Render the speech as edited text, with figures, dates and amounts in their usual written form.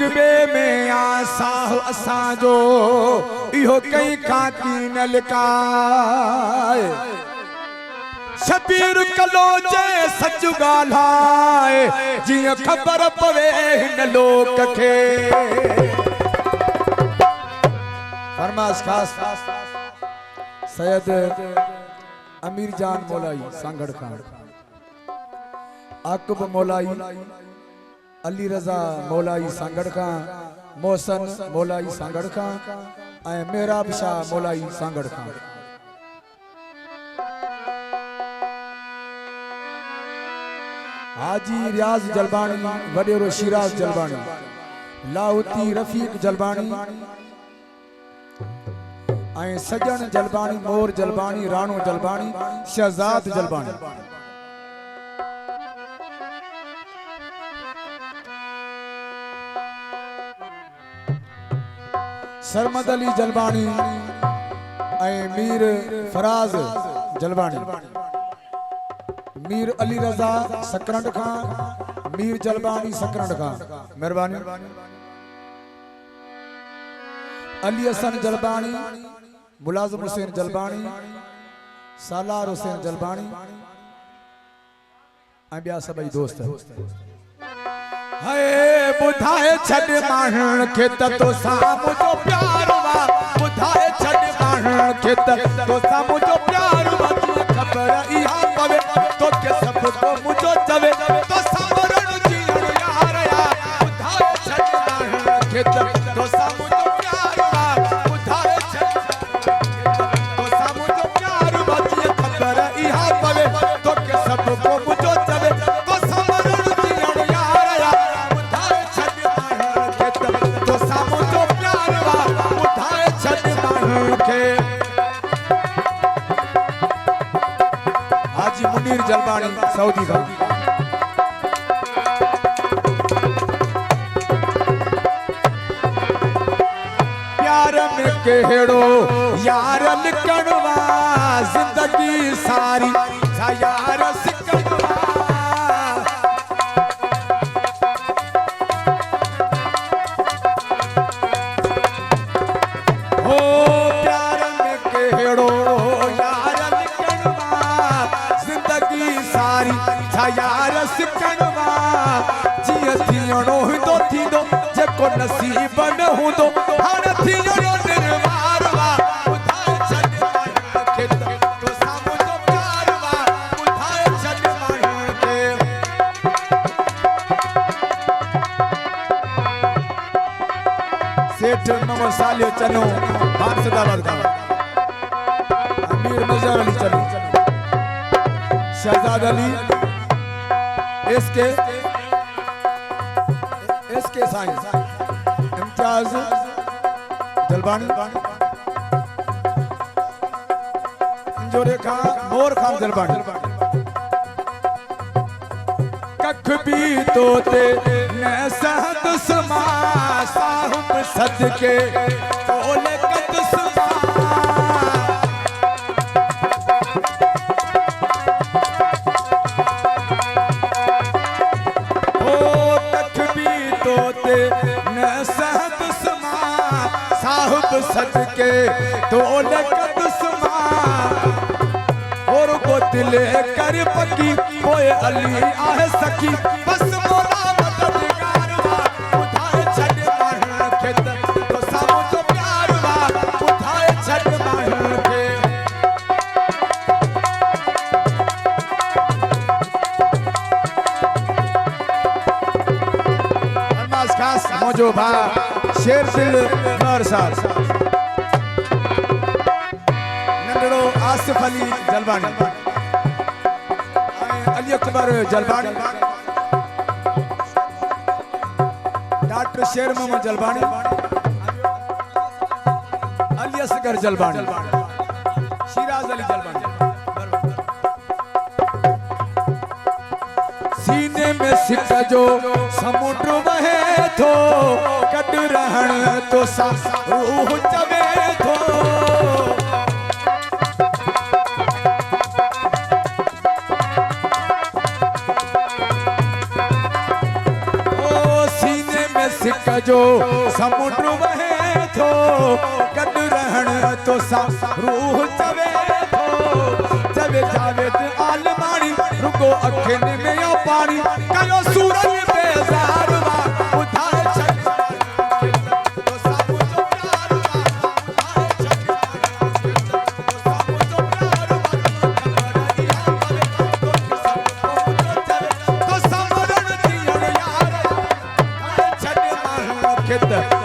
हिकबे में आसा असांजो इहो कई खाकी न लिकाए शबीर कलो जे सच गालाए जिया खबर पवे हिन लोक के फरमाइश खास सैयद अमीर जान मौलाई सांगड़ खान आकुब मौलाई अली रजा मौलाई सांगड़ खान मोहसन मौलाई सांगड़ खान ऐं मेहराब शाह मौलाई सांगड़ खान हाजी रियाज जलबानी वडेरो शिराज जलबानी लाहौती रफीक जलबानी ऐं सजन जलबानी मोर जलबानी राणो जलबानी शहजाद जलबानी सरमद अली जलबानी ऐं मीर फराज जलबानी मीर अली रजा सकरंड खान मीर जलबानी सकरंड खान मेहरबानी अली हसन जलबानी मुलाजिम हुसैन जलबानी सालार हुसैन जलबानी ऐं ॿिया सभई दोस्त हाय बुधाए छड़ माहण खे त तोसां मुंहिंजो प्यार वा बुधाए छड़ माहण खे त तोसां मुंहिंजो प्यार वा खबर इहा पवे तोखे सब को मुंहिंजो चवे तोसां मरण जीअण यार या बुधाए छड़ माहण खे त तोसां मुंहिंजो प्यार वा बुधाए छड़ तोसां मुंहिंजो प्यार वा खबर इहा पवे तोखे सब को मुंहिंजो चवे तोसां मरण जीअण यार या बुधाए छड़ माहण खे त तोसां मुंहिंजो प्यार वा बुधाए छड़ माहण खे हाजी मुनीर जलबानी सऊदी का प्यार में केड़ो यार लिखणवा जिंदगी सारी छा यार सिकणवा हो प्यार में केड़ो यार लिखणवा जिंदगी सारी छा यार सिकणवा जिया थियणो हुंदो थींदो जेको नसीब न हूंदो हाण थियणो निर्वार वा बुधाए छड़ माहण खे तोसां मुंहिंजो प्यार वा बुधाए छड़ माहण खे सेठ मोहम्मद सालियो चनो बाग सदाबाद का अमीर मजहर अली चनो शहजाद अली एसके साइंस इम्तियाज जलबानी जोरे खान मोर खान जलबानी कख भी तोते न सहत समा साहुब सदके तोले कद समा साहुब सदके तोले कद समा और बोतले कर पकी होए अली आहे सखी बस मोला मददगार वा बुधाए छड़ माहण खे त तोसां मुंहिंजो प्यार वा बुधाए छड़ माहण खे फरमाइश खास मौजो भा शेर दिल नर साहब नंदड़ो आसिफ अली जलबानी अली अकबर जलबानी डॉक्टर शेर मोहम्मद जलबानी अली असगर जलबानी शिराज अली जलबानी सीने में सिक जो समुद्र वहे थो कद रहण तो सा रूह चवे थो जो समुंड वहे थो गॾु रहण तो सा रूह चवे थो चवे जावेद आलमाणी रुगो अखियुनि में यो पाणी कयो सूरज बेज़ार वा ॿुधाए छॾ तो सा मुंहिंजो प्यार वा ॿुधाए छॾ तो सा मुंहिंजो प्यार वा ख़बर इहा पवे तो किसन को मुंहिंजो चवे तो समरण जीअण यार ॿुधाए छॾ माण्हुनि खे त